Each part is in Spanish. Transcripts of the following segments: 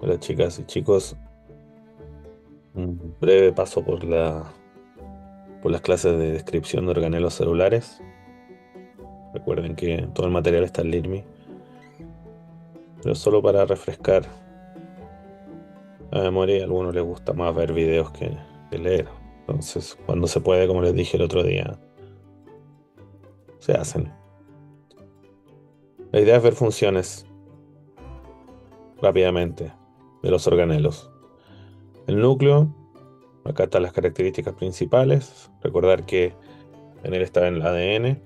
Hola chicas y chicos, un breve paso por las clases de descripción de organelos celulares. Recuerden que todo el material está en LIRMI, pero solo para refrescar la memoria, y a algunos les gusta más ver videos que leer. Entonces, cuando se puede, como les dije el otro día, se hacen. La idea es ver funciones rápidamente de los organelos. El núcleo, acá están las características principales. Recordar que en él está el ADN,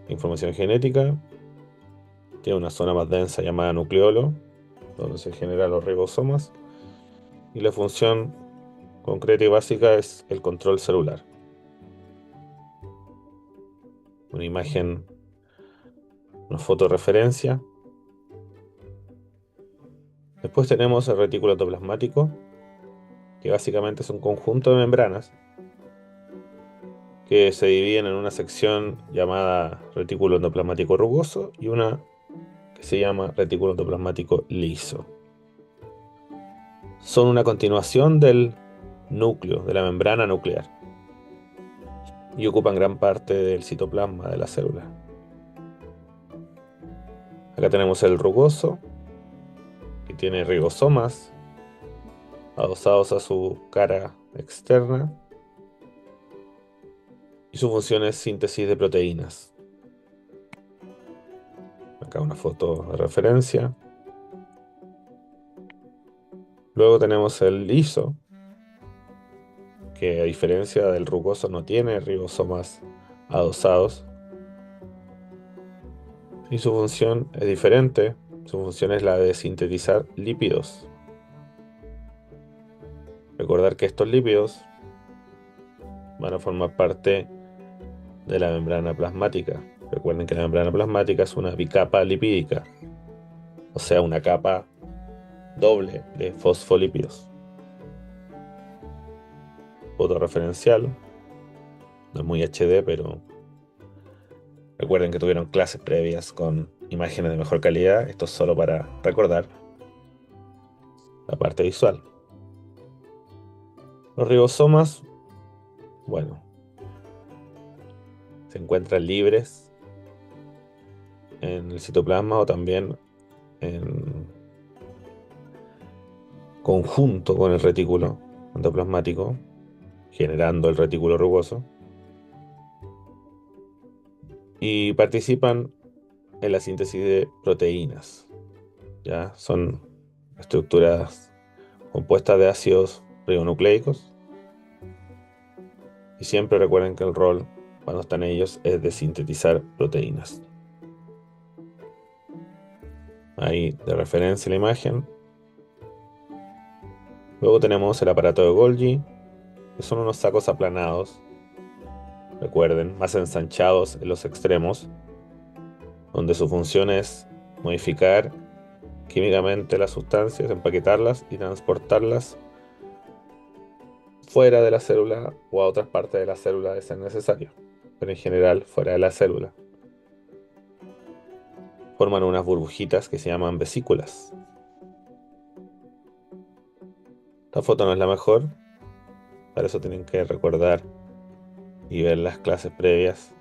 información genética. Tiene una zona más densa llamada nucleolo, donde se generan los ribosomas, y la función concreta y básica es el control celular. Una imagen, una foto de referencia. Después tenemos el retículo endoplasmático, que básicamente es un conjunto de membranas que se dividen en una sección llamada retículo endoplasmático rugoso y una que se llama retículo endoplasmático liso. Son una continuación del núcleo, de la membrana nuclear, y ocupan gran parte del citoplasma de la célula. Acá tenemos el rugoso, que tiene ribosomas adosados a su cara externa, y su función es síntesis de proteínas. Acá una foto de referencia. Luego tenemos el liso, que a diferencia del rugoso no tiene ribosomas adosados, y su función es diferente. Su función es la de sintetizar lípidos. Recordar que estos lípidos van a formar parte de la membrana plasmática. Recuerden que la membrana plasmática es una bicapa lipídica, o sea, una capa doble de fosfolípidos. Foto referencial, no es muy HD, pero recuerden que tuvieron clases previas con imágenes de mejor calidad. Esto es solo para recordar la parte visual. Los ribosomas, bueno, se encuentran libres en el citoplasma o también en conjunto con el retículo endoplasmático, generando el retículo rugoso, y participan en la síntesis de proteínas. ¿Ya? Son estructuras compuestas de ácidos ribonucleicos, y siempre recuerden que el rol cuando están ellos es de sintetizar proteínas. Ahí de referencia la imagen. Luego tenemos el aparato de Golgi, que son unos sacos aplanados, recuerden, más ensanchados en los extremos, donde su función es modificar químicamente las sustancias, empaquetarlas y transportarlas fuera de la célula o a otras partes de la célula de ser necesario, pero en general fuera de la célula. Forman unas burbujitas que se llaman vesículas. Esta foto no es la mejor, para eso tienen que recordar y ver las clases previas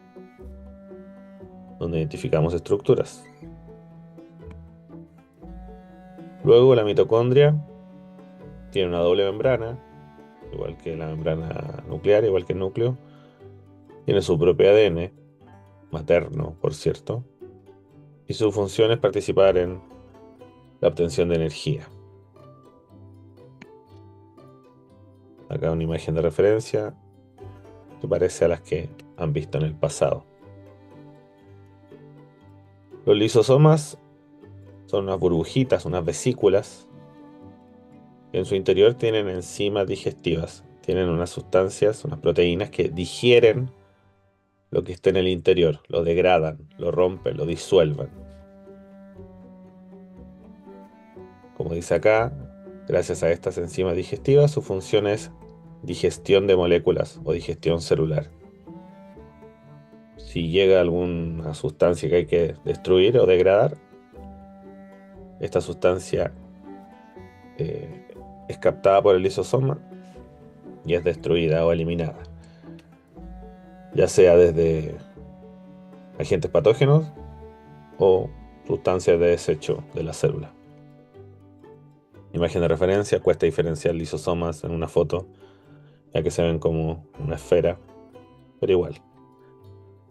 donde identificamos estructuras. Luego la mitocondria tiene una doble membrana, igual que la membrana nuclear, igual que el núcleo. Tiene su propio ADN, materno, por cierto, y su función es participar en la obtención de energía. Acá una imagen de referencia que parece a las que han visto en el pasado. Los lisosomas son unas burbujitas, unas vesículas, que en su interior tienen enzimas digestivas. Tienen unas sustancias, unas proteínas que digieren lo que está en el interior, lo degradan, lo rompen, lo disuelven. Como dice acá, gracias a estas enzimas digestivas, su función es digestión de moléculas o digestión celular. Si llega alguna sustancia que hay que destruir o degradar, esta sustancia eh, es captada por el lisosoma y es destruida o eliminada, ya sea desde agentes patógenos o sustancias de desecho de la célula. Imagen de referencia, cuesta diferenciar lisosomas en una foto, ya que se ven como una esfera, pero igual,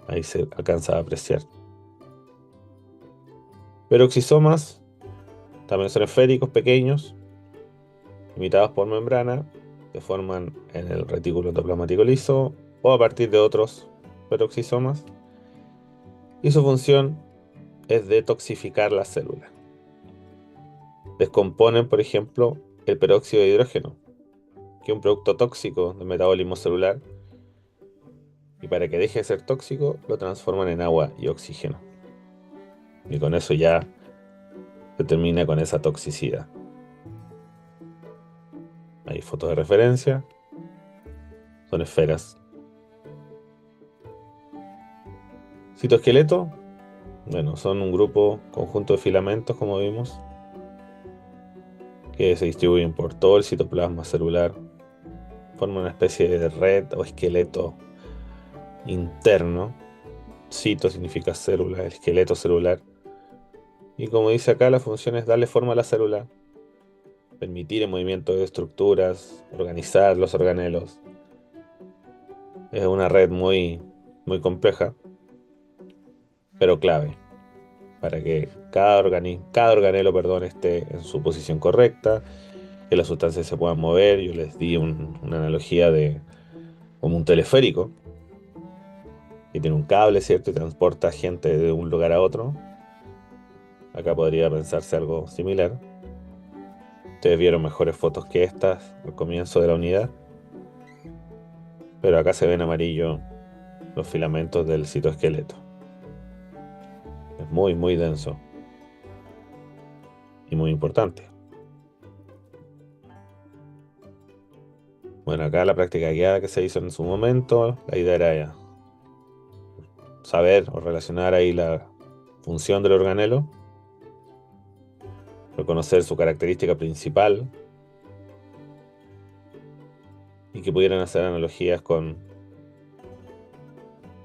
ahí se alcanza a apreciar. Peroxisomas también son esféricos pequeños, imitados por membrana, que forman en el retículo endoplasmático liso o a partir de otros peroxisomas, y su función es detoxificar la célula. Descomponen, por ejemplo, el peróxido de hidrógeno, que es un producto tóxico del metabolismo celular, y para que deje de ser tóxico, lo transforman en agua y oxígeno. Y con eso ya se termina con esa toxicidad. Hay fotos de referencia, son esferas. Citoesqueleto, bueno, son un grupo conjunto de filamentos, como vimos, que se distribuyen por todo el citoplasma celular. Forman una especie de red o esqueleto interno. Cito significa célula, el esqueleto celular. Y como dice acá, la función es darle forma a la célula, permitir el movimiento de estructuras, organizar los organelos. Es una red muy compleja, pero clave para que cada organelo, perdón, esté en su posición correcta, que las sustancias se puedan mover. Yo les di una analogía de como un teleférico que tiene un cable, ¿cierto? Y transporta gente de un lugar a otro. Acá podría pensarse algo similar. Ustedes vieron mejores fotos que estas al comienzo de la unidad, pero acá se ven amarillo los filamentos del citoesqueleto. Es muy denso y muy importante. Bueno, acá la práctica guiada que se hizo en su momento, la idea era saber o relacionar ahí la función del organelo, reconocer su característica principal y que pudieran hacer analogías con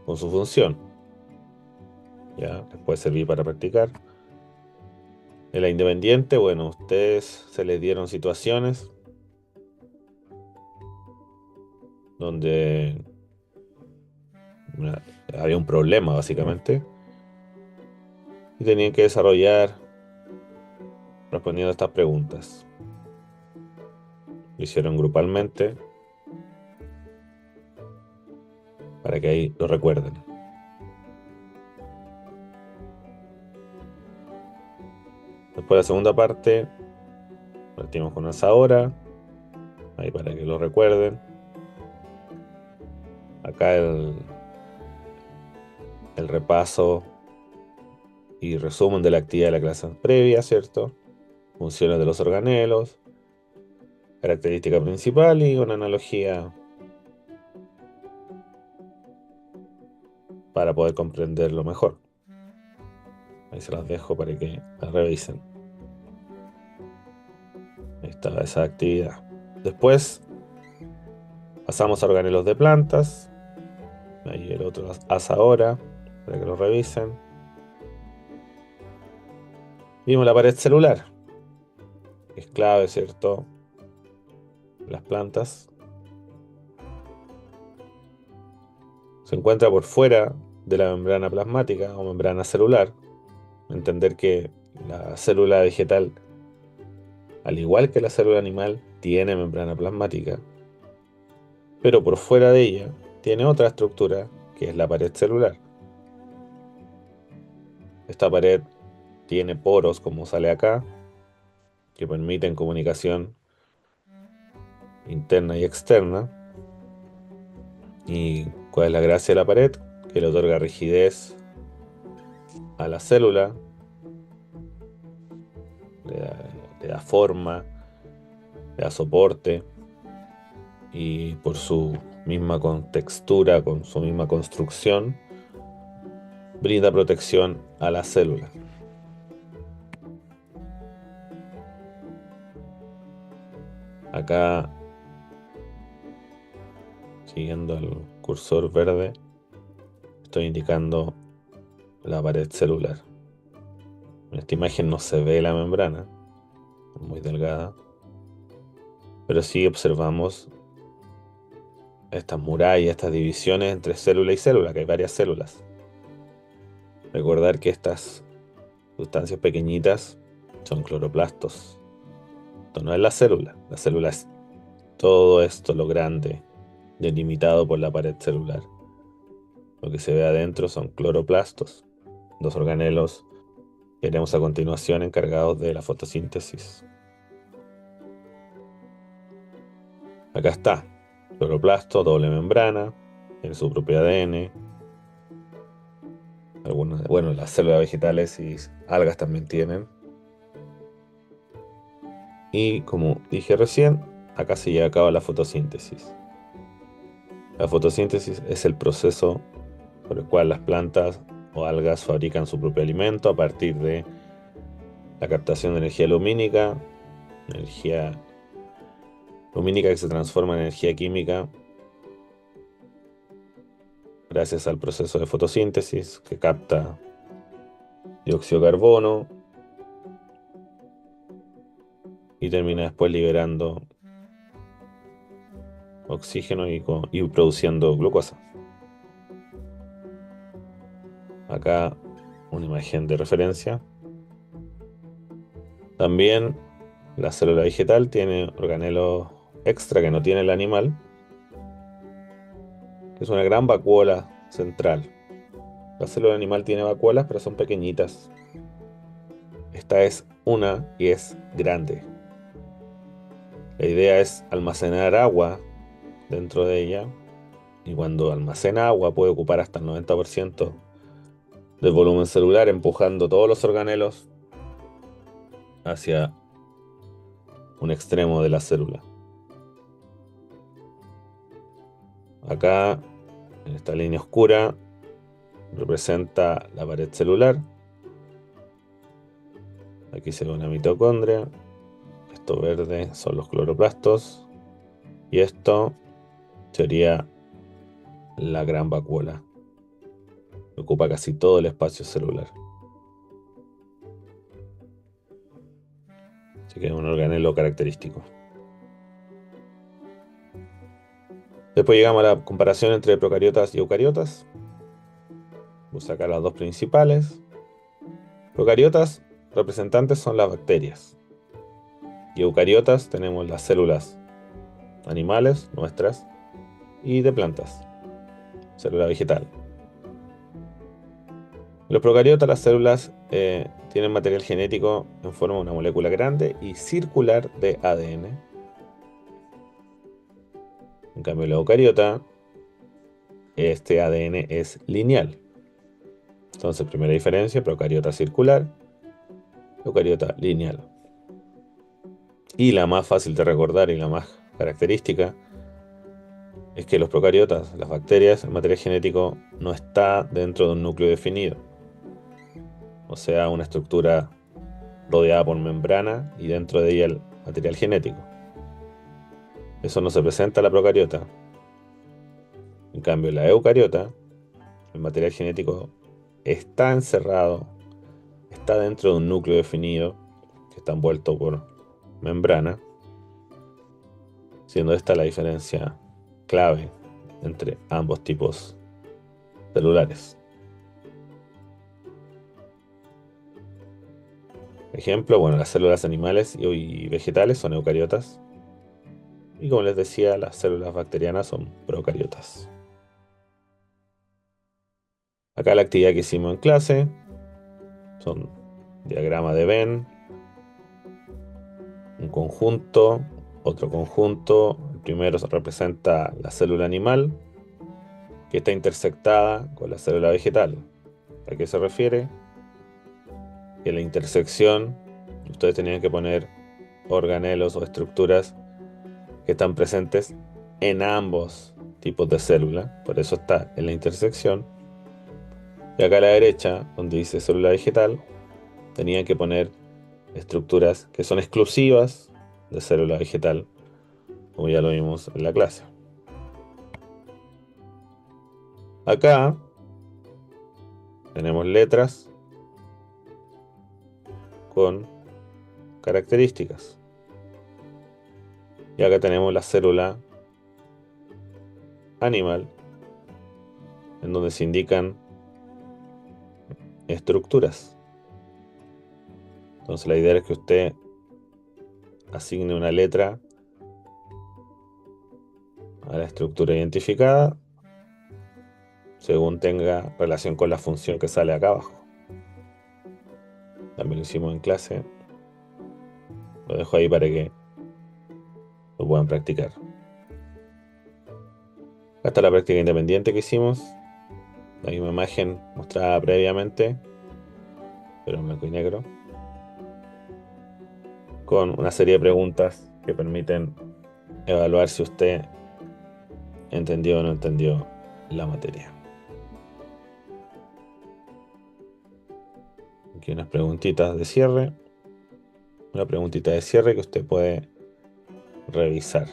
su función. Ya, les puede servir para practicar. En la independiente, bueno, ustedes se les dieron situaciones donde una- había un problema básicamente y tenían que desarrollar respondiendo a estas preguntas. Lo hicieron grupalmente para que ahí lo recuerden. Después la segunda parte, partimos con esa hora, ahí para que lo recuerden. Acá el repaso y resumen de la actividad de la clase previa, ¿cierto? Funciones de los organelos, característica principal y una analogía para poder comprenderlo mejor. Ahí se las dejo para que la revisen. Ahí está esa actividad. Después pasamos a organelos de plantas. Ahí el otro haz ahora, para que lo revisen. Vimos la pared celular, que es clave, ¿cierto? Las plantas. Se encuentra por fuera de la membrana plasmática o membrana celular. Entender que la célula vegetal, al igual que la célula animal, tiene membrana plasmática, pero por fuera de ella tiene otra estructura que es la pared celular. Esta pared tiene poros, como sale acá, que permiten comunicación interna y externa. ¿Y cuál es la gracia de la pared? Que le otorga rigidez a la célula, le da, le da forma, le da soporte y por su misma contextura, con su misma construcción, brinda protección a la célula. Acá, siguiendo el cursor verde, estoy indicando la pared celular. En esta imagen no se ve la membrana, es muy delgada, pero sí observamos estas murallas, estas divisiones entre célula y célula, que hay varias células. Recordar que estas sustancias pequeñitas son cloroplastos. Esto no es la célula es todo esto, lo grande, delimitado por la pared celular. Lo que se ve adentro son cloroplastos, dos organelos que veremos a continuación encargados de la fotosíntesis. Acá está, cloroplasto, doble membrana, tiene su propio ADN. Algunas, bueno, las células vegetales y algas también tienen. Y como dije recién, acá se lleva a cabo la fotosíntesis. La fotosíntesis es el proceso por el cual las plantas o algas fabrican su propio alimento a partir de la captación de energía lumínica que se transforma en energía química gracias al proceso de fotosíntesis que capta dióxido de carbono y termina después liberando oxígeno y produciendo glucosa. Acá una imagen de referencia. También la célula vegetal tiene organelos extra que no tiene el animal, que es una gran vacuola central. La célula animal tiene vacuolas, pero son pequeñitas. Esta es una y es grande. La idea es almacenar agua dentro de ella, y cuando almacena agua puede ocupar hasta el 90% del volumen celular, empujando todos los organelos hacia un extremo de la célula. Acá, en esta línea oscura, representa la pared celular. Aquí se ve una mitocondria. Esto verde son los cloroplastos. Y esto sería la gran vacuola. Ocupa casi todo el espacio celular. Así que es un organelo característico. Después llegamos a la comparación entre procariotas y eucariotas. Voy a sacar las dos principales. Procariotas representantes son las bacterias. Y eucariotas tenemos las células animales, nuestras, y de plantas, célula vegetal. En los procariotas las células tienen material genético en forma de una molécula grande y circular de ADN. En cambio, en la eucariota, este ADN es lineal. Entonces, primera diferencia, procariota circular, eucariota lineal. Y la más fácil de recordar y la más característica es que los procariotas, las bacterias, el material genético no está dentro de un núcleo definido. O sea, una estructura rodeada por membrana y dentro de ella el material genético. Eso no se presenta en la procariota. En cambio, en la eucariota, el material genético está encerrado, está dentro de un núcleo definido que está envuelto por membrana, siendo esta la diferencia clave entre ambos tipos celulares. Ejemplo, bueno, las células animales y vegetales son eucariotas. Y como les decía, las células bacterianas son procariotas. Acá la actividad que hicimos en clase son diagrama de Venn, un conjunto, otro conjunto. El primero representa la célula animal que está intersectada con la célula vegetal. ¿A qué se refiere? Que en la intersección ustedes tenían que poner organelos o estructuras que están presentes en ambos tipos de célula, por eso está en la intersección. Y acá a la derecha, donde dice célula vegetal, tenían que poner estructuras que son exclusivas de célula vegetal, como ya lo vimos en la clase. Acá tenemos letras con características. Y acá tenemos la célula animal, en donde se indican estructuras. Entonces la idea es que usted asigne una letra a la estructura identificada según tenga relación con la función que sale acá abajo. También lo hicimos en clase. Lo dejo ahí para que lo puedan practicar. Acá está la práctica independiente que hicimos. La misma imagen mostrada previamente, pero en blanco y negro, con una serie de preguntas que permiten evaluar si usted entendió o no entendió la materia. Aquí unas preguntitas de cierre. Una preguntita de cierre que usted puede revisar.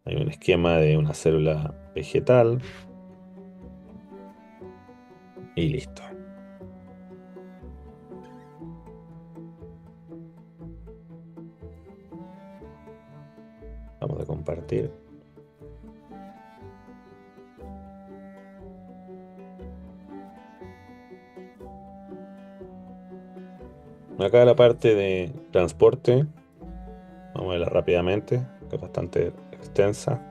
Hay un esquema de una célula vegetal y listo. Vamos a compartir. Acá la parte de transporte, vamos a verla rápidamente, que es bastante extensa.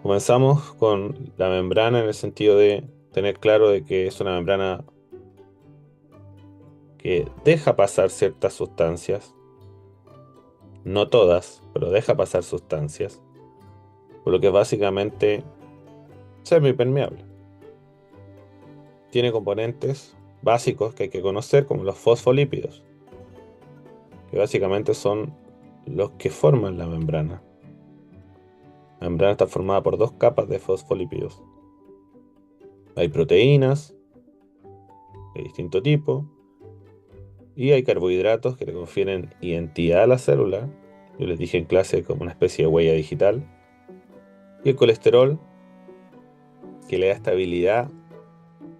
Comenzamos con la membrana en el sentido de tener claro de que es una membrana que deja pasar ciertas sustancias, no todas, pero deja pasar sustancias, por lo que es básicamente semipermeable. Tiene componentes básicos que hay que conocer, como los fosfolípidos, que básicamente son los que forman la membrana. La membrana está formada por dos capas de fosfolípidos. Hay proteínas de distinto tipo y hay carbohidratos que le confieren identidad a la célula. Yo les dije en clase como una especie de huella digital. Y el colesterol que le da estabilidad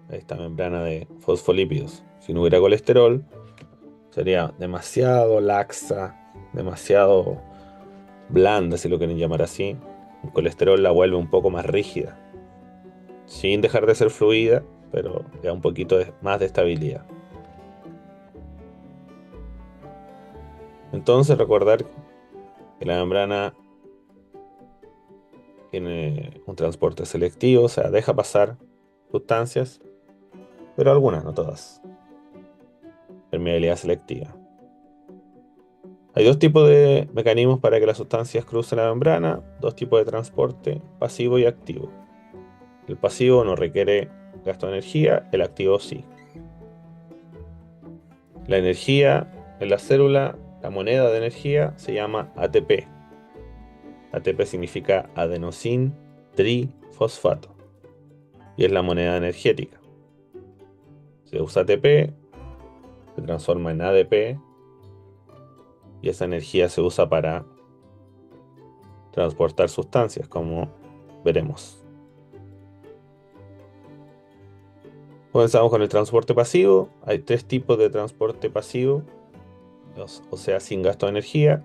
a esta membrana de fosfolípidos. Si no hubiera colesterol, sería demasiado laxa, demasiado blanda, si lo quieren llamar así. El colesterol la vuelve un poco más rígida, sin dejar de ser fluida, pero le da un poquito más de estabilidad. Entonces recordar que la membrana tiene un transporte selectivo, o sea, deja pasar sustancias, pero algunas, no todas. Permeabilidad selectiva. Hay dos tipos de mecanismos para que las sustancias crucen la membrana, dos tipos de transporte, pasivo y activo. El pasivo no requiere gasto de energía, el activo sí. La energía en la célula, la moneda de energía, se llama ATP. ATP significa adenosín trifosfato y es la moneda energética. Se usa ATP, se transforma en ADP y esa energía se usa para transportar sustancias, como veremos. Comenzamos con el transporte pasivo. Hay tres tipos de transporte pasivo, o sea, sin gasto de energía.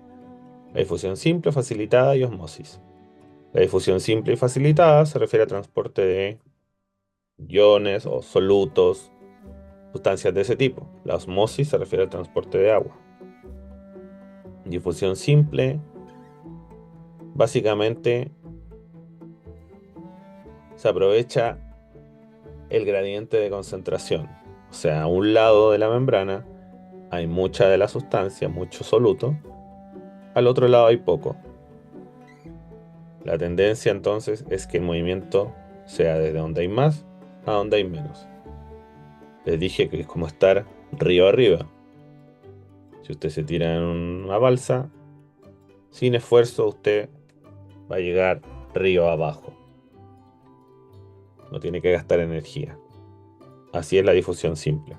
La difusión simple, facilitada y osmosis. La difusión simple y facilitada se refiere a transporte de iones o solutos, sustancias de ese tipo. La osmosis se refiere al transporte de agua. Difusión simple, básicamente se aprovecha el gradiente de concentración. O sea, a un lado de la membrana hay mucha de la sustancia, mucho soluto. Al otro lado hay poco. La tendencia entonces es que el movimiento sea desde donde hay más a donde hay menos. Les dije que es como estar río arriba. Si usted se tira en una balsa, sin esfuerzo usted va a llegar río abajo. No tiene que gastar energía. Así es la difusión simple.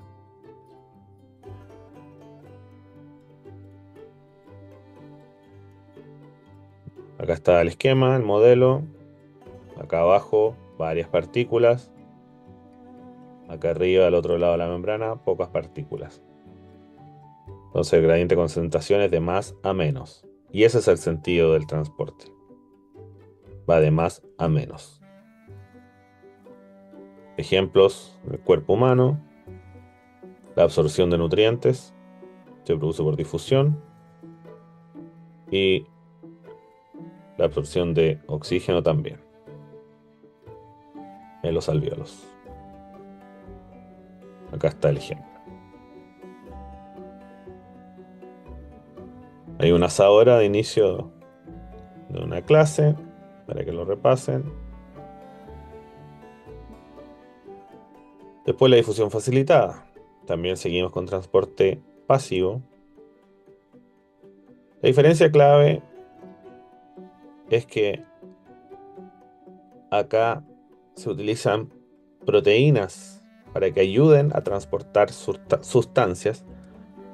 Acá está el esquema, el modelo. Acá abajo, varias partículas. Acá arriba, al otro lado de la membrana, pocas partículas. Entonces el gradiente de concentración es de más a menos. Y ese es el sentido del transporte. Va de más a menos. Ejemplos: el cuerpo humano, la absorción de nutrientes se produce por difusión y la absorción de oxígeno también en los alvéolos. Acá está el ejemplo. Hay una asadora de inicio de una clase para que lo repasen. Después la difusión facilitada. También seguimos con transporte pasivo. La diferencia clave es que acá se utilizan proteínas para que ayuden a transportar sustancias,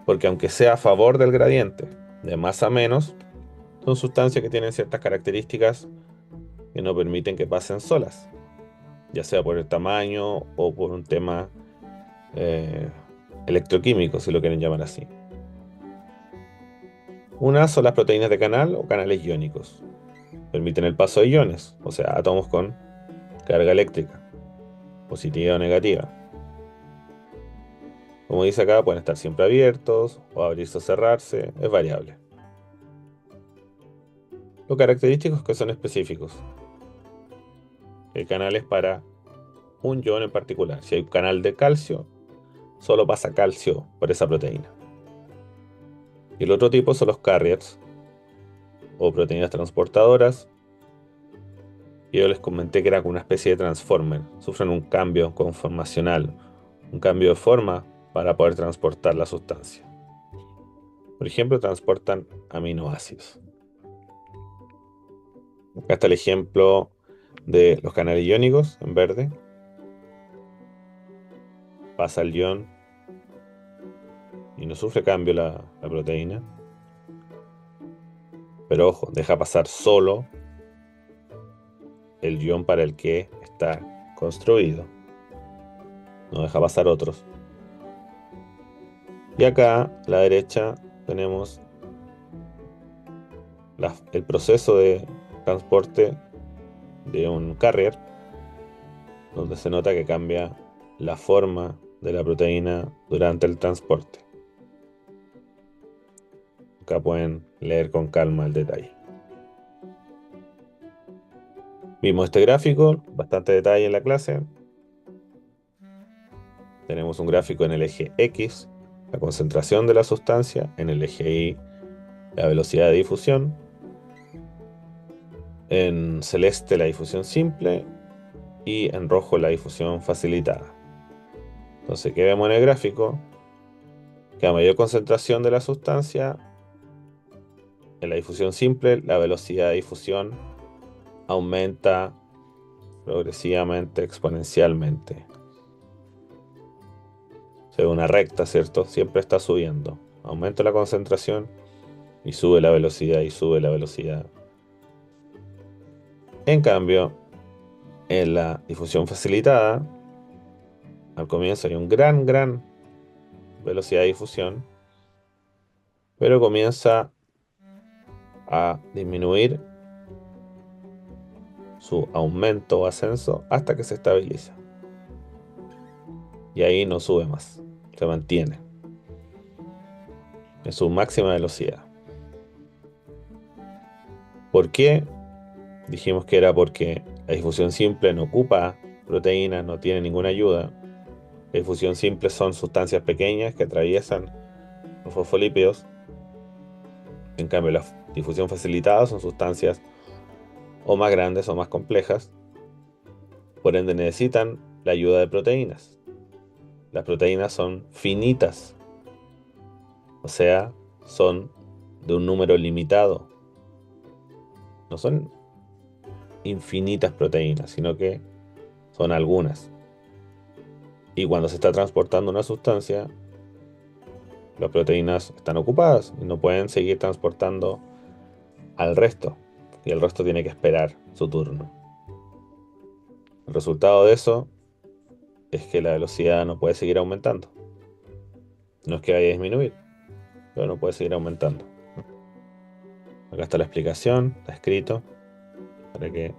porque aunque sea a favor del gradiente de más a menos, son sustancias que tienen ciertas características que no permiten que pasen solas, ya sea por el tamaño o por un tema eh, electroquímico, si lo quieren llamar así. Una son las proteínas de canal o canales iónicos. Permiten el paso de iones, o sea, átomos con carga eléctrica, positiva o negativa. Como dice acá, pueden estar siempre abiertos o abrirse o cerrarse, es variable. Lo característico es que son específicos. El canal es para un ion en particular. Si hay un canal de calcio, solo pasa calcio por esa proteína. Y el otro tipo son los carriers o proteínas transportadoras. Y yo les comenté que era como una especie de transformer. Sufren un cambio conformacional, un cambio de forma para poder transportar la sustancia. Por ejemplo, transportan aminoácidos. Acá está el ejemplo de los canales iónicos en verde. Pasa el ion y no sufre cambio la proteína. Pero ojo, deja pasar solo el ion para el que está construido. No deja pasar otros. Y acá, a la derecha, tenemos el proceso de transporte de un carrier, donde se nota que cambia la forma de la proteína durante el transporte. Acá pueden leer con calma el detalle. Vimos este gráfico, bastante detalle en la clase. Tenemos un gráfico en el eje X, la concentración de la sustancia, en el eje Y, la velocidad de difusión, en celeste la difusión simple y en rojo la difusión facilitada. Entonces, ¿qué vemos en el gráfico? Que a mayor concentración de la sustancia, en la difusión simple, la velocidad de difusión aumenta progresivamente, exponencialmente. Se ve una recta, ¿cierto? Siempre está subiendo. Aumenta la concentración y sube la velocidad y sube la velocidad. En cambio, en la difusión facilitada, al comienzo hay un gran velocidad de difusión, pero comienza a disminuir su aumento o ascenso hasta que se estabiliza. Y ahí no sube más, se mantiene en su máxima velocidad. ¿Por qué? Dijimos que era porque la difusión simple no ocupa proteínas, no tiene ninguna ayuda. La difusión simple son sustancias pequeñas que atraviesan los fosfolípidos. En cambio, la difusión facilitada son sustancias o más grandes o más complejas. Por ende, necesitan la ayuda de proteínas. Las proteínas son finitas, o sea, son de un número limitado. No son infinitas proteínas, sino que son algunas. Y cuando se está transportando una sustancia, las proteínas están ocupadas y no pueden seguir transportando al resto. Y el resto tiene que esperar su turno. El resultado de eso es que la velocidad no puede seguir aumentando. No es que vaya a disminuir, pero no puede seguir aumentando. Acá está la explicación, está escrito, para que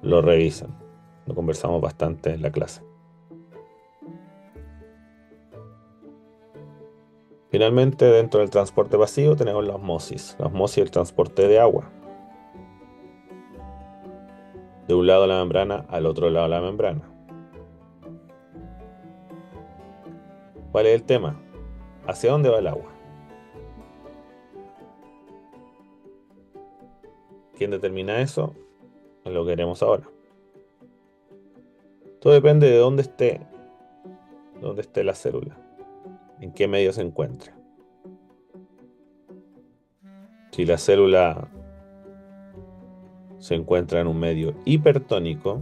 lo revisen. Lo conversamos bastante en la clase. Finalmente, dentro del transporte pasivo tenemos la osmosis. La osmosis es el transporte de agua de un lado de la membrana al otro lado de la membrana. ¿Cuál es el tema? ¿Hacia dónde va el agua? ¿Quién determina eso? Es lo que veremos ahora. Todo depende de dónde esté la célula, en qué medio se encuentra. Si la célula se encuentra en un medio hipertónico,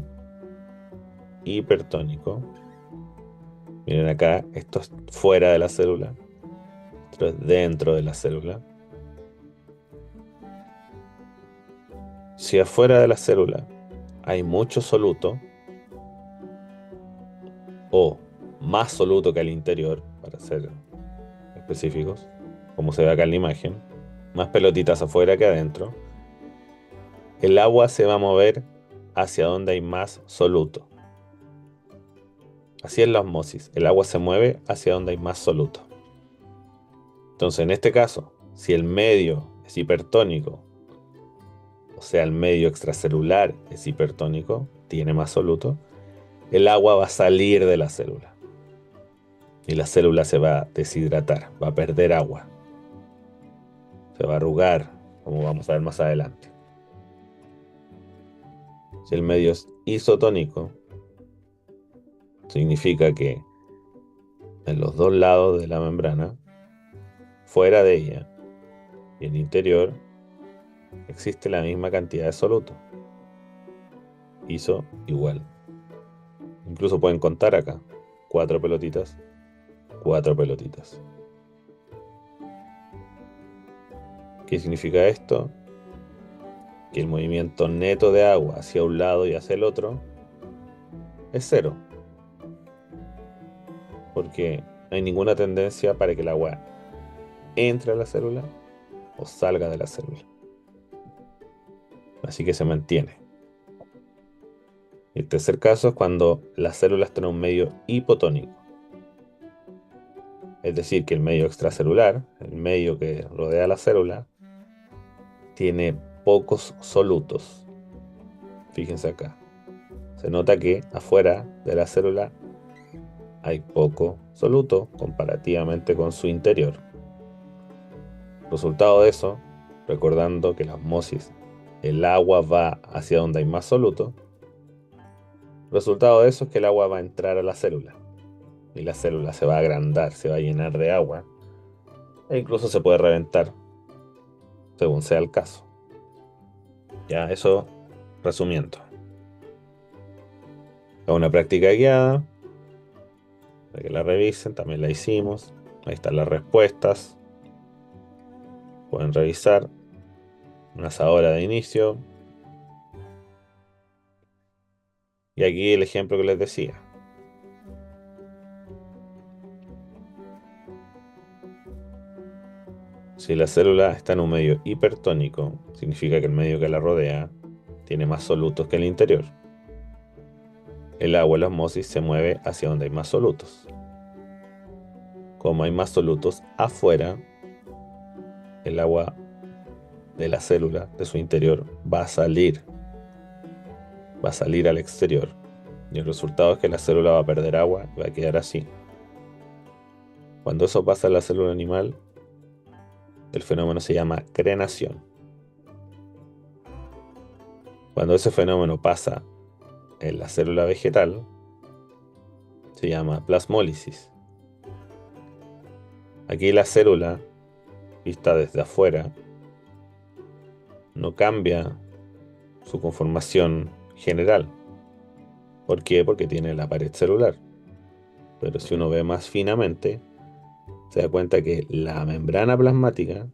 miren acá, esto es fuera de la célula, esto es dentro de la célula. Si afuera de la célula hay mucho soluto, o más soluto que al interior, para ser específicos, como se ve acá en la imagen, más pelotitas afuera que adentro, el agua se va a mover hacia donde hay más soluto. Así es la osmosis, el agua se mueve hacia donde hay más soluto. Entonces, en este caso, si el medio es hipertónico, o sea, el medio extracelular es hipertónico, tiene más soluto, el agua va a salir de la célula y la célula se va a deshidratar, va a perder agua, se va a arrugar, como vamos a ver más adelante. Si el medio es isotónico, significa que en los dos lados de la membrana, fuera de ella y en el interior, existe la misma cantidad de soluto. Iso igual. Incluso pueden contar acá. 4 pelotitas, 4 pelotitas. ¿Qué significa esto? Que el movimiento neto de agua hacia un lado y hacia el otro es cero. Porque no hay ninguna tendencia para que el agua entre a la célula o salga de la célula. Así que se mantiene. El tercer caso es cuando las células están en un medio hipotónico. Es decir, que el medio extracelular, el medio que rodea la célula, tiene pocos solutos. Fíjense acá. Se nota que afuera de la célula hay poco soluto comparativamente con su interior. Resultado de eso, recordando que la osmosis, el agua va hacia donde hay más soluto. Resultado de eso es que el agua va a entrar a la célula y la célula se va a agrandar, se va a llenar de agua e incluso se puede reventar, según sea el caso. Ya, eso resumiendo. Es una práctica guiada, para que la revisen, también la hicimos. Ahí están las respuestas. Pueden revisar. Una asadora de inicio. Y aquí el ejemplo que les decía. Si la célula está en un medio hipertónico, significa que el medio que la rodea tiene más solutos que el interior. El agua, la osmosis, se mueve hacia donde hay más solutos. Como hay más solutos afuera, el agua de la célula, de su interior, va a salir al exterior. Y el resultado es que la célula va a perder agua y va a quedar así. Cuando eso pasa en la célula animal, el fenómeno se llama crenación. Cuando ese fenómeno pasa en la célula vegetal, se llama plasmólisis. Aquí la célula, vista desde afuera, no cambia su conformación general. ¿Por qué? Porque tiene la pared celular. pero si uno ve más finamente, se da cuenta que la membrana plasmática,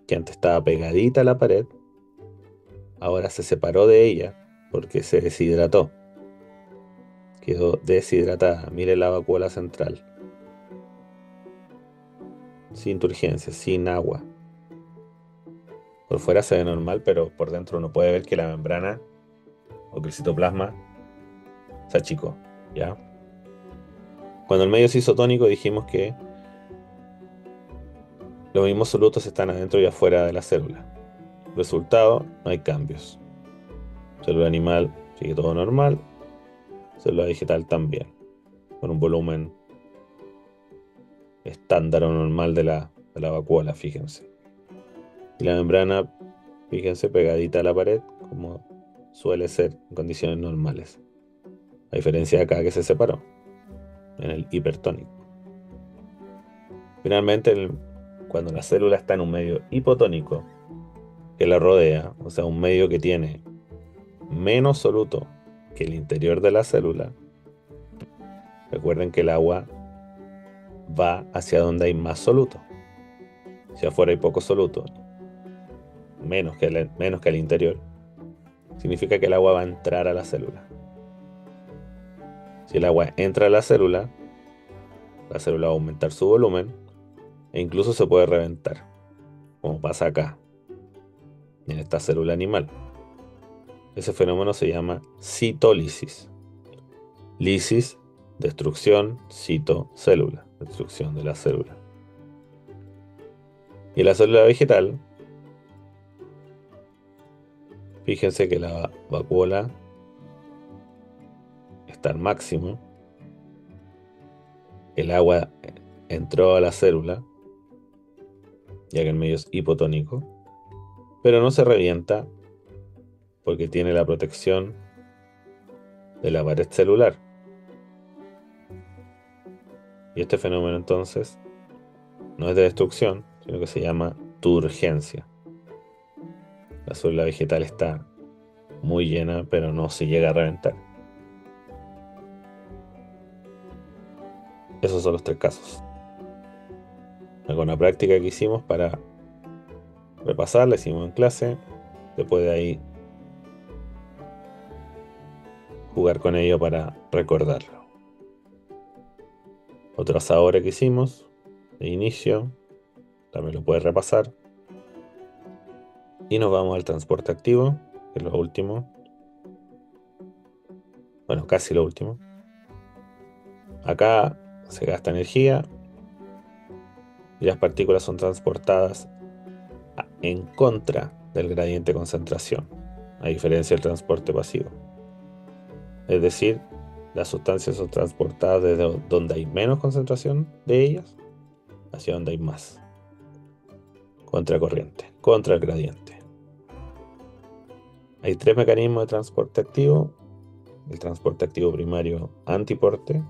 que antes estaba pegadita a la pared, ahora se separó de ella porque se deshidrató. Quedó deshidratada. Mire la vacuola central. Sin turgencia, sin agua. Por fuera se ve normal, pero por dentro uno puede ver que la membrana o que el citoplasma se achicó. ¿Ya? Cuando el medio es isotónico dijimos que los mismos solutos están adentro y afuera de la célula. Resultado, no hay cambios. Célula animal sigue todo normal, célula vegetal también, con un volumen estándar o normal de la vacuola, fíjense. Y la membrana, fíjense, pegadita a la pared, como suele ser en condiciones normales. A diferencia de acá que se separó, en el hipertónico. Finalmente, cuando la célula está en un medio hipotónico que la rodea, o sea, un medio que tiene menos soluto que el interior de la célula, recuerden que el agua va hacia donde hay más soluto. Si afuera hay poco soluto, menos que al interior, significa que el agua va a entrar a la célula. Si el agua entra a la célula va a aumentar su volumen e incluso se puede reventar, como pasa acá, en esta célula animal. Ese fenómeno se llama citólisis. Lisis, destrucción, cito, célula, destrucción de la célula. Y la célula vegetal, fíjense que la vacuola está al máximo, el agua entró a la célula, ya que el medio es hipotónico, pero no se revienta porque tiene la protección de la pared celular. Y este fenómeno entonces no es de destrucción, sino que se llama turgencia. La célula vegetal está muy llena, pero no se llega a reventar. Esos son los tres casos. Con la práctica que hicimos para repasar, la hicimos en clase. Después de ahí jugar con ello para recordarlo. Otro asadores que hicimos de inicio, también lo puedes repasar. Y nos vamos al transporte activo, que es lo último. Bueno, casi lo último. Acá se gasta energía y las partículas son transportadas en contra del gradiente de concentración, a diferencia del transporte pasivo. Es decir, las sustancias son transportadas desde donde hay menos concentración de ellas hacia donde hay más. Contracorriente, contra el gradiente. Hay tres mecanismos de transporte activo. El transporte activo primario antiporte,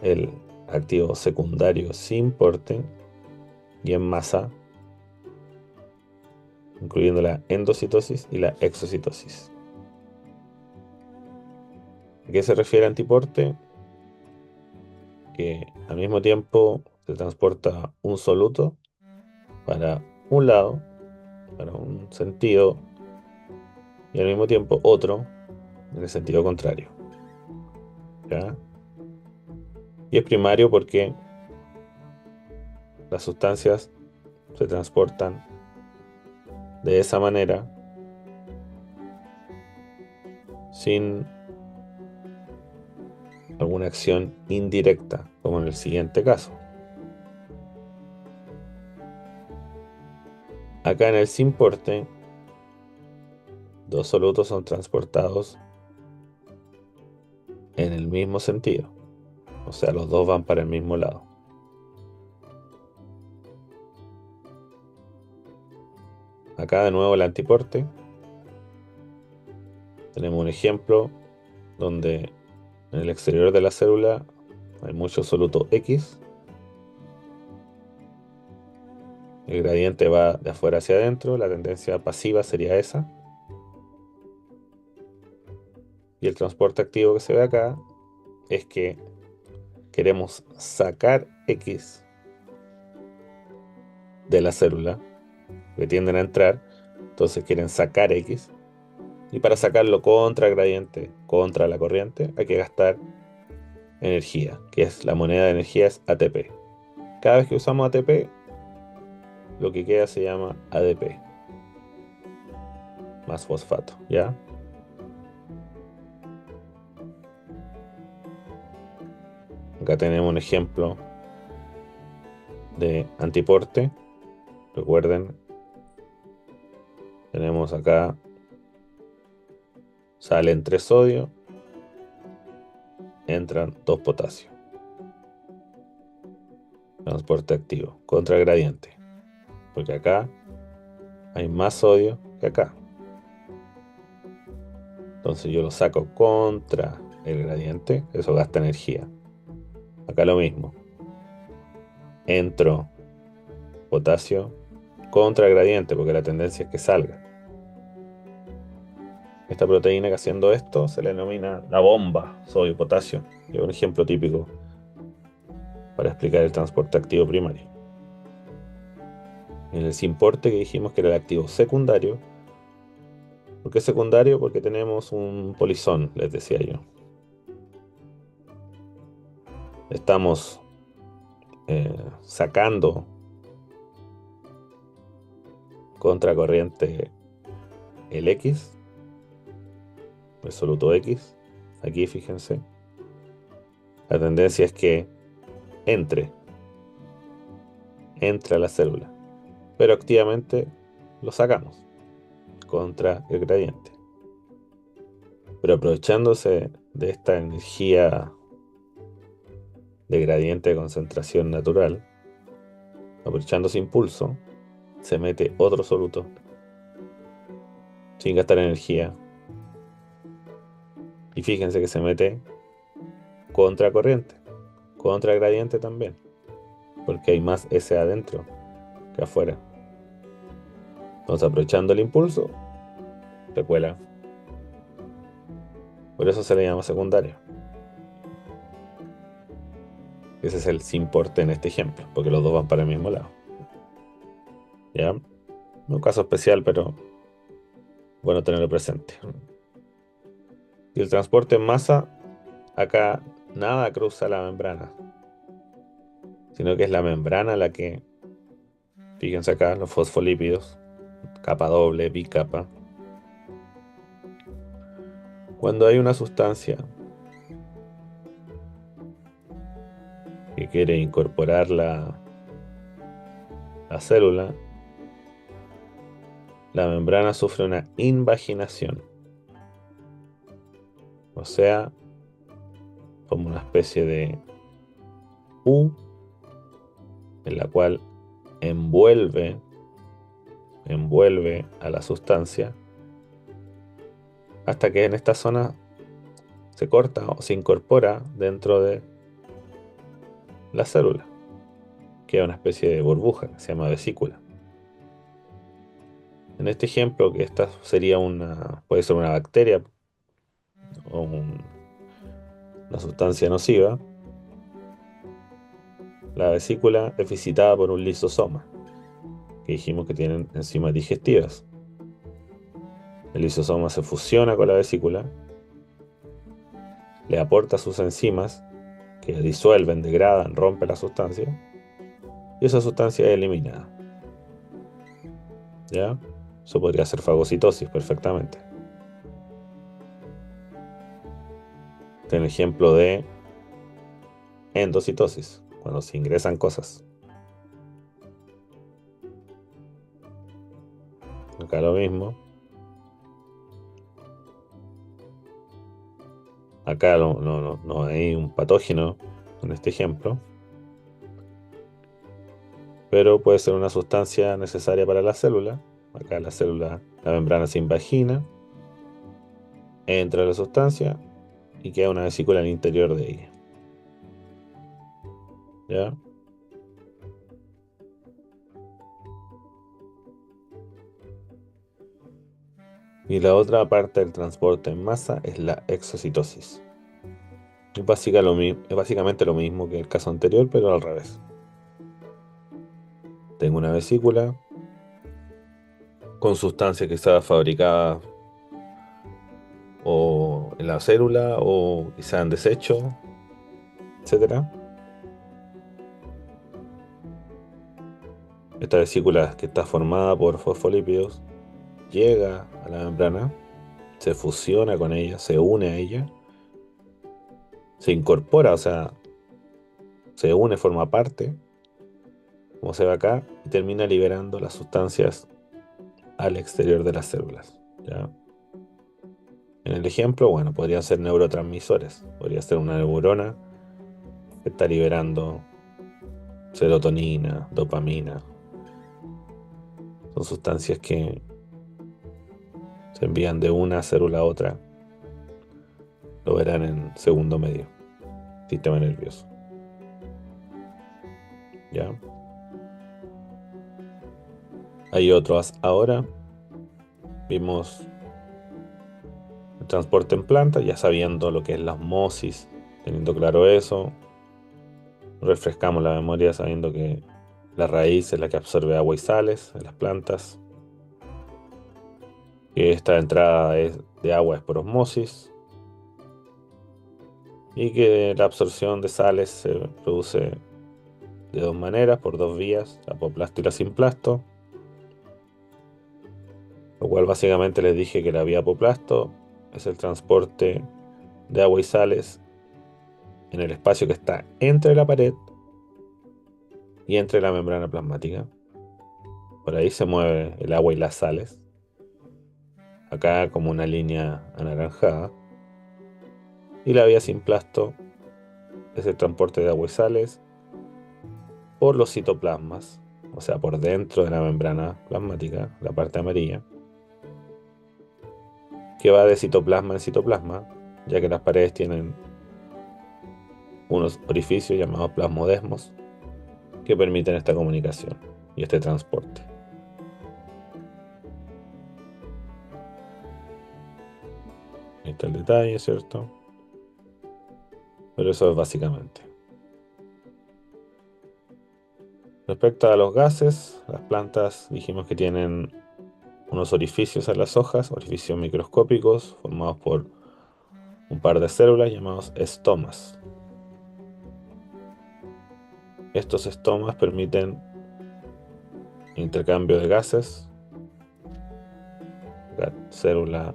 el activo secundario sin porte y en masa, incluyendo la endocitosis y la exocitosis. ¿A qué se refiere antiporte? Que al mismo tiempo se transporta un soluto para un lado, para un sentido, y al mismo tiempo otro en el sentido contrario. ¿Ya? Y es primario porque las sustancias se transportan de esa manera sin alguna acción indirecta, como en el siguiente caso. Acá en el sin porte, dos solutos son transportados en el mismo sentido. O sea, los dos van para el mismo lado. Acá de nuevo el antiporte. Tenemos un ejemplo donde en el exterior de la célula hay mucho soluto X. El gradiente va de afuera hacia adentro. La tendencia pasiva sería esa. Y el transporte activo que se ve acá es que queremos sacar X de la célula, que tienden a entrar, entonces quieren sacar X, y para sacarlo contra gradiente, contra la corriente, hay que gastar energía, que es la moneda de energía es ATP. Cada vez que usamos ATP, lo que queda se llama ADP, más fosfato, ¿ya? Acá tenemos un ejemplo de antiporte. Recuerden, tenemos acá, salen 3 sodio, entran 2 potasio. Transporte activo, contra gradiente, porque acá hay más sodio que acá. Entonces yo lo saco contra el gradiente, eso gasta energía. Acá lo mismo. Entro potasio contra gradiente, porque la tendencia es que salga. Esta proteína que haciendo esto se le denomina la bomba sodio-potasio, que es un ejemplo típico para explicar el transporte activo primario. En el simporte que dijimos que era el activo secundario. ¿Por qué secundario? Porque tenemos un polizón, les decía yo. Estamos sacando contracorriente el X, el soluto X. Aquí fíjense. La tendencia es que entre a la célula, pero activamente lo sacamos contra el gradiente. Pero aprovechándose de esta energía de gradiente de concentración natural, aprovechando ese impulso, se mete otro soluto sin gastar energía. Y fíjense que se mete contra corriente, contra gradiente también, porque hay más S adentro que afuera. Entonces, aprovechando el impulso, se cuela. Por eso se le llama secundario. Ese es el simporte en este ejemplo, porque los dos van para el mismo lado. ¿Ya? Un caso especial, pero bueno tenerlo presente. Y el transporte en masa, acá nada cruza la membrana, sino que es la membrana la que, fíjense acá, los fosfolípidos, capa doble, bicapa. Cuando hay una sustancia que quiere incorporar la célula, la membrana sufre una invaginación. O sea, como una especie de U en la cual envuelve a la sustancia hasta que en esta zona se corta o se incorpora dentro de la célula, que es una especie de burbuja que se llama vesícula. En este ejemplo, que esta sería puede ser una bacteria o una sustancia nociva, la vesícula es visitada por un lisosoma, que dijimos que tienen enzimas digestivas. El lisosoma se fusiona con la vesícula, le aporta sus enzimas que disuelven, degradan, rompen la sustancia y esa sustancia es eliminada. ¿Ya? Eso podría ser fagocitosis perfectamente. Este es un ejemplo de endocitosis, cuando se ingresan cosas. Acá lo mismo. Acá no hay un patógeno en este ejemplo, pero puede ser una sustancia necesaria para la célula. Acá la membrana se invagina, entra la sustancia y queda una vesícula en el interior de ella. ¿Ya? Y la otra parte del transporte en masa es la exocitosis. Es básicamente lo mismo que el caso anterior, pero al revés. Tengo una vesícula con sustancias que está fabricada o en la célula o quizá en desecho, etcétera. Esta vesícula que está formada por fosfolípidos llega a la membrana, se fusiona con ella, se une a ella, se incorpora, o sea, se une, forma parte, como se ve acá, y termina liberando las sustancias al exterior de las células. ¿Ya? En el ejemplo, bueno, podrían ser neurotransmisores. Podría ser una neurona que está liberando serotonina, dopamina. Son sustancias que se envían de una célula a otra. Lo verán en segundo medio, sistema nervioso. ¿Ya? Hay otros ahora. Vimos el transporte en planta, ya sabiendo lo que es la osmosis, teniendo claro eso. Refrescamos la memoria sabiendo que la raíz es la que absorbe agua y sales en las plantas, que esta de agua es por osmosis y que la absorción de sales se produce de dos maneras, por dos vías, la apoplasto y la simplasto, lo cual básicamente les dije que la vía apoplasto es el transporte de agua y sales en el espacio que está entre la pared y entre la membrana plasmática. Por ahí se mueve el agua y las sales, acá como una línea anaranjada. Y la vía simplasto es el transporte de agua y sales por los citoplasmas, o sea, por dentro de la membrana plasmática, la parte amarilla, que va de citoplasma en citoplasma, ya que las paredes tienen unos orificios llamados plasmodesmos que permiten esta comunicación y este transporte. Ahí está el detalle, ¿cierto? Pero eso es básicamente. Respecto a los gases, las plantas dijimos que tienen unos orificios en las hojas, orificios microscópicos formados por un par de células llamados estomas. Estos estomas permiten intercambio de gases, célula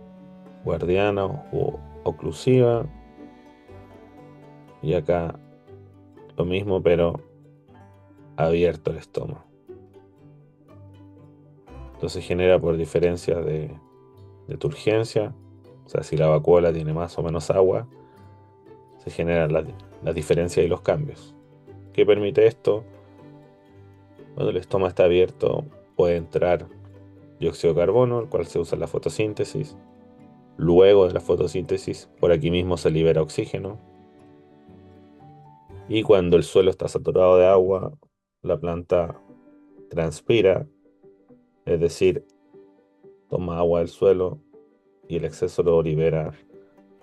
guardiana o oclusiva, y acá lo mismo pero abierto el estoma. Entonces genera por diferencia de turgencia, o sea, si la vacuola tiene más o menos agua, se generan las diferencias y los cambios. ¿Qué permite esto? Cuando el estoma está abierto puede entrar dióxido de carbono, el cual se usa en la fotosíntesis. Luego de la fotosíntesis, por aquí mismo se libera oxígeno. Y cuando el suelo está saturado de agua, la planta transpira, es decir, toma agua del suelo y el exceso lo libera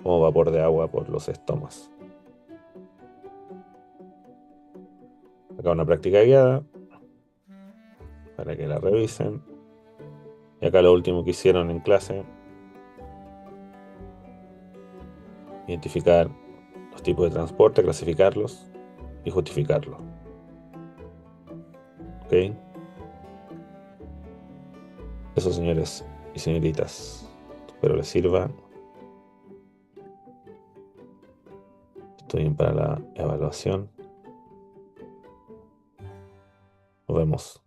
como vapor de agua por los estomas. Acá una práctica guiada para que la revisen. Y acá lo último que hicieron en clase, identificar los tipos de transporte, clasificarlos y justificarlos. ¿Ok? Eso, señores y señoritas. Espero les sirva. Estoy bien para la evaluación. Nos vemos.